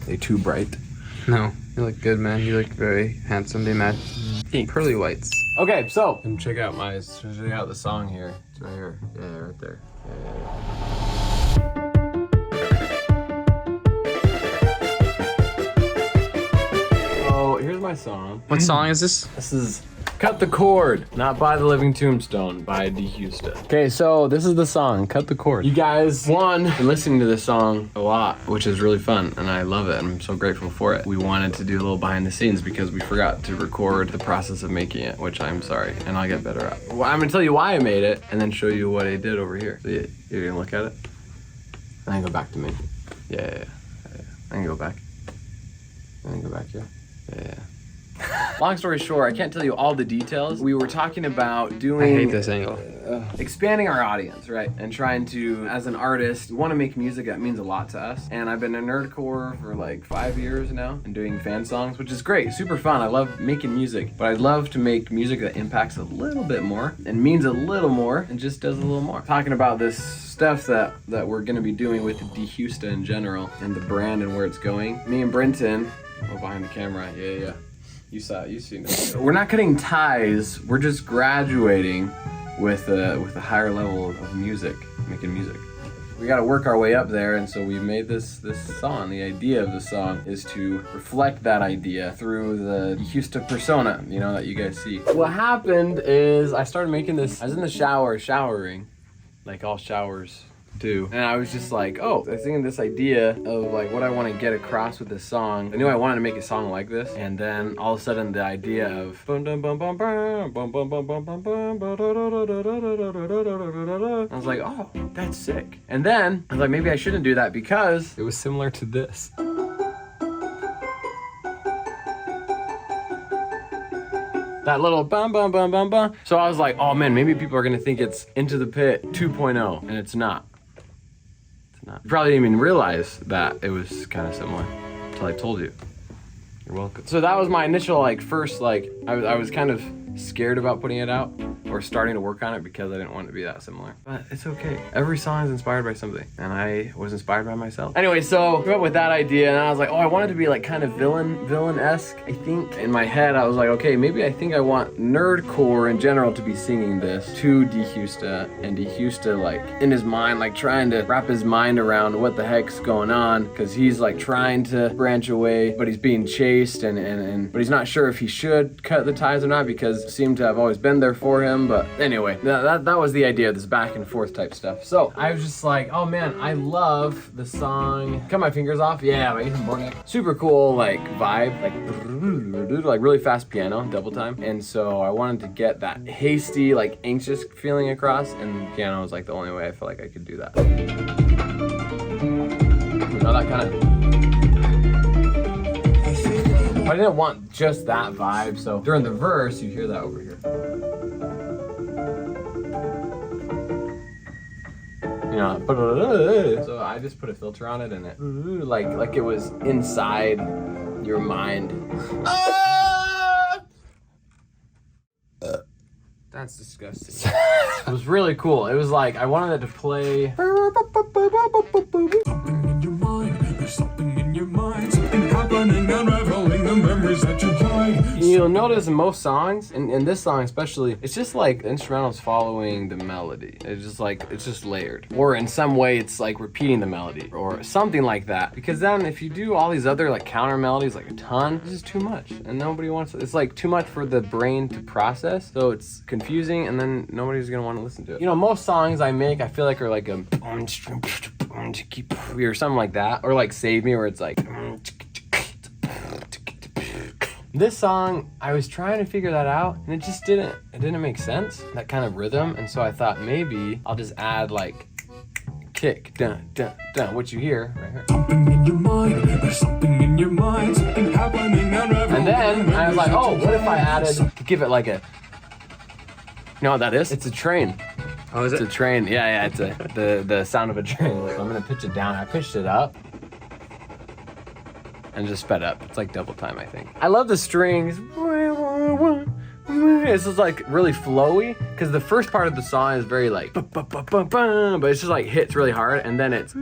they too bright? No, you look good, man. You look very handsome, be mad. Pearly whites. Okay, so check out the song here. It's right here. Yeah, right there. Oh, here's my song. What song is this? This is Cut the Cord, not by the Living Tombstone, by DHeusta. Okay, so this is the song, Cut the Cord. You guys, been listening to this song a lot, which is really fun, and I love it, and I'm so grateful for it. We wanted to do a little behind the scenes because we forgot to record the process of making it, which I'm sorry, and I'll get better at. Well, I'm gonna tell you why I made it, and then show you what I did over here. So you're gonna look at it, and then go back to me. Yeah. And go back. And then go back here. Yeah. Long story short, I can't tell you all the details. We were talking about doing... I hate this angle. Expanding our audience, right? And trying to, as an artist, want to make music that means a lot to us. And I've been in nerdcore for like 5 years now and doing fan songs, which is great, super fun. I love making music, but I'd love to make music that impacts a little bit more and means a little more and just does a little more. Talking about this stuff that we're gonna be doing with DHeusta in general and the brand and where it's going. Me and Brenton, behind the camera, yeah. You saw it, you've seen it. We're not cutting ties, we're just graduating with a higher level of music, making music. We gotta work our way up there, and so we made this song. The idea of the song is to reflect that idea through the DHeusta persona, you know, that you guys see. What happened is I started making this, I was in the shower, showering, like all showers do. And I was just like, I was thinking this idea of like what I want to get across with this song. I knew I wanted to make a song like this, and then all of a sudden the idea of I was like, oh, that's sick. And then I was like, maybe I shouldn't do that because it was similar to this. That little bum bum bum bum bum. So I was like, oh man, maybe people are gonna think it's Into the Pit 2.0, and it's not. You probably didn't even realize that it was kind of similar until I told you. You're welcome. So that was my initial first I was kind of scared about putting it out or starting to work on it because I didn't want it to be that similar. But it's okay. Every song is inspired by something, and I was inspired by myself. Anyway, so I came up with that idea, and I was like, I wanted to be kind of villain-esque, I think. In my head, I was like, okay, maybe I think I want nerdcore in general to be singing this to DHeusta, and DHeusta in his mind, trying to wrap his mind around what the heck's going on, because he's trying to branch away, but he's being chased, but he's not sure if he should cut the ties or not because it seemed to have always been there for him. But anyway, that was the idea, this back and forth type stuff. So I was just like, oh man, I love the song Cut My Fingers Off. Yeah, by Ethan Borgnick. Super cool vibe, really fast piano, double time. And so I wanted to get that hasty, anxious feeling across, and piano was the only way I felt like I could do that. You know, that kind of... I didn't want just that vibe, so during the verse, you hear that over here. You know, so I just put a filter on it, and it like it was inside your mind. That's disgusting. It was really cool. It was I wanted it to play. Something in your mind, there's something in your mind, something happening, unraveling the memories that you tried. You'll notice in most songs, and this song especially, it's just the instrumentals following the melody. It's just it's just layered. Or in some way, it's repeating the melody or something like that. Because then if you do all these other counter melodies a ton, this is too much, and nobody wants it. It's too much for the brain to process, so it's confusing, and then nobody's gonna want to listen to it. You know, most songs I make, I feel are a or something like that, or Save Me, where it's this song, I was trying to figure that out, and it just didn't make sense, that kind of rhythm. And so I thought maybe I'll just add kick, dun dun dun, what you hear right here. Something in your mind, there's something in your mind, something happening, unraveling. And then I was like, what if I added to give it you know what that is? It's a train. Oh, is it? It's a train. Yeah, it's the sound of a train. I'm gonna pitch it down. I pitched it up and just sped up. It's double time, I think. I love the strings. It's just really flowy, because the first part of the song is very but it's just hits really hard, and then it's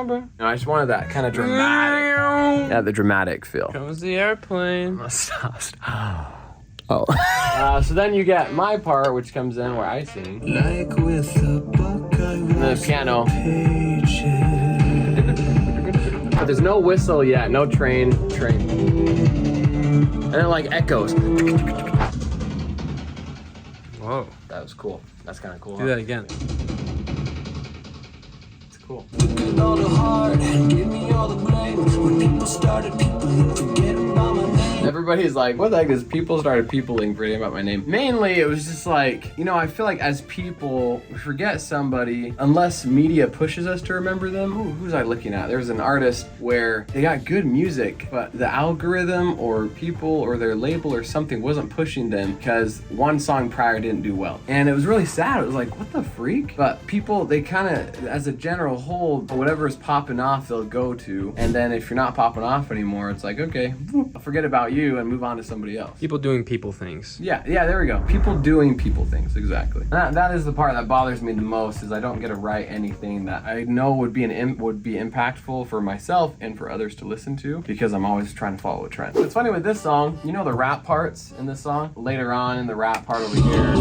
No, I just wanted that kind of dramatic. Yeah, the dramatic feel. Comes the airplane. Stop. Oh. So then you get my part, which comes in where I sing. Like with a book, And the piano. But there's no whistle yet, no train. And it like echoes. Whoa. That was cool. That's kind of cool. Do that again. It's cool. all the heart, give me all the blame. When people started peopling, forget about my name. Everybody's like, what the heck is people started peopling forgetting about my name? Mainly, it was just like, you know, I feel like as people, we forget somebody unless media pushes us to remember them. Ooh, who's I looking at? There was an artist where they got good music, but the algorithm or people or their label or something wasn't pushing them because one song prior didn't do well. And it was really sad. It was like, what the freak? But people, they kind of, as a general whole, whatever is popping off, they'll go to. And then if you're not popping off anymore, it's like, okay, I'll forget about you and move on to somebody else. People doing people things. Yeah, there we go. People doing people things, exactly. That is the part that bothers me the most, is I don't get to write anything that I know would be impactful for myself and for others to listen to, because I'm always trying to follow a trend. It's funny with this song, you know the rap parts in this song? Later on in the rap part over here,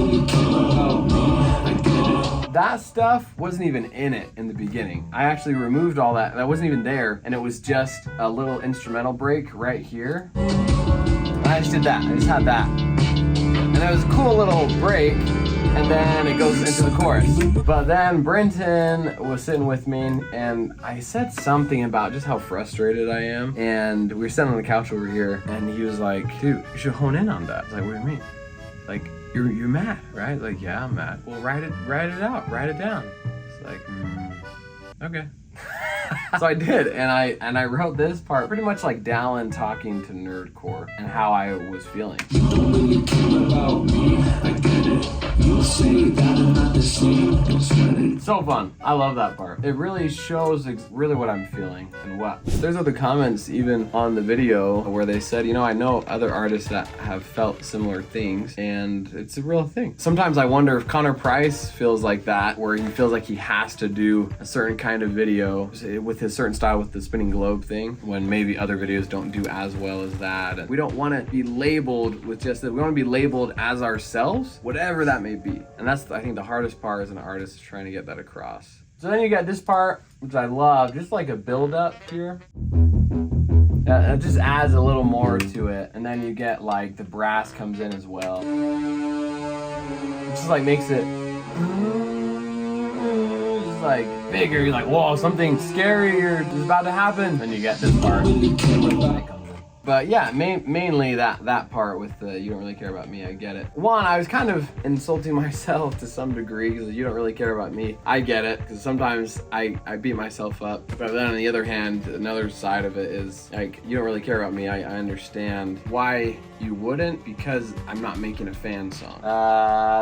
that stuff wasn't even in it in the beginning. I actually removed all that. That wasn't even there, and it was just a little instrumental break right here. And I just did that. I just had that. And it was a cool little break, and then it goes into the chorus. But then Brenton was sitting with me, and I said something about just how frustrated I am. And we were sitting on the couch over here, and he was like, dude, you should hone in on that. I was like, what do you mean? Like, you're mad, right? Like, yeah, I'm mad. Well, write it out, write it down. It's like, okay. So I did, and I wrote this part pretty much like Dallin talking to Nerdcore and how I was feeling. You don't really care about me, I get it. You say that I'm not the same, don't sweat it. So fun. I love that part. It really shows really what I'm feeling and what. There's other comments even on the video where they said, you know, I know other artists that have felt similar things, and it's a real thing. Sometimes I wonder if Connor Price feels like that, where he feels like he has to do a certain kind of video with his certain style with the spinning globe thing, when maybe other videos don't do as well as that. And we don't want to be labeled with just that. We want to be labeled as ourselves, whatever that may be. And that's, I think, the hardest part as an artist, is trying to get that across. So then you got this part, which I love, just like a build up here. Yeah, it just adds a little more to it. And then you get like the brass comes in as well. It just like makes it just like bigger. You're like, whoa, something scarier is about to happen. Then you get this part. But yeah, mainly that part with the you don't really care about me, I get it. One, I was kind of insulting myself to some degree, because you don't really care about me. I get it, because sometimes I beat myself up. But then on the other hand, another side of it is like, you don't really care about me. I understand why you wouldn't, because I'm not making a fan song.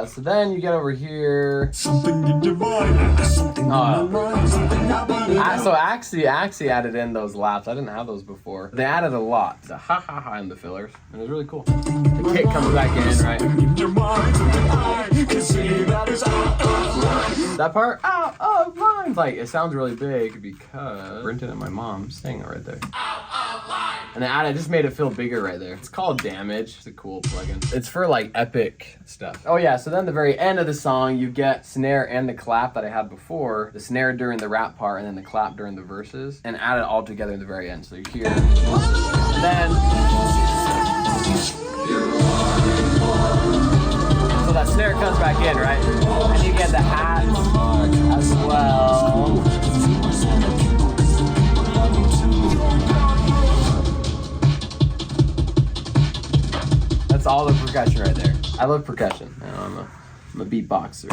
So then you get over here. Something in your mind, something in my mind, something I believe. So Axie added in those laps. I didn't have those before. They added a lot. The ha ha ha in the fillers. And it was really cool. The kick comes back in, right? In your mind, something I can see that is out of line. That part, out of line. Like, it sounds really big because Brenton and my mom sang it right there. And then I just made it feel bigger right there. It's called Damage. It's a cool plugin. It's for like epic stuff. Oh yeah, so then the very end of the song, you get snare and the clap that I had before. The snare during the rap part and then the clap during the verses. And add it all together in the very end. So you hear. And then. So that snare comes back in, right? And you get the hat as well. That's all the percussion right there. I love percussion. I'm a beatboxer.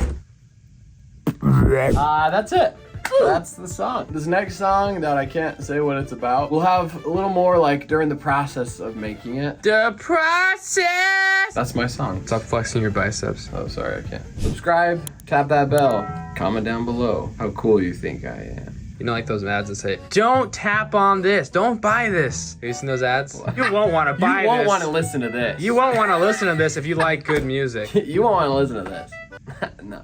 That's it. That's the song. This next song that I can't say what it's about, we'll have a little more like during the process of making it. The process! That's my song. Stop flexing your biceps. Oh, sorry, I can't. Subscribe, tap that bell, comment down below how cool you think I am. You know, like those ads that say, don't tap on this, don't buy this. Have you seen those ads? You won't want to buy this. You won't want to listen to this. You won't want to listen to this if you like good music. You won't want to listen to this. No.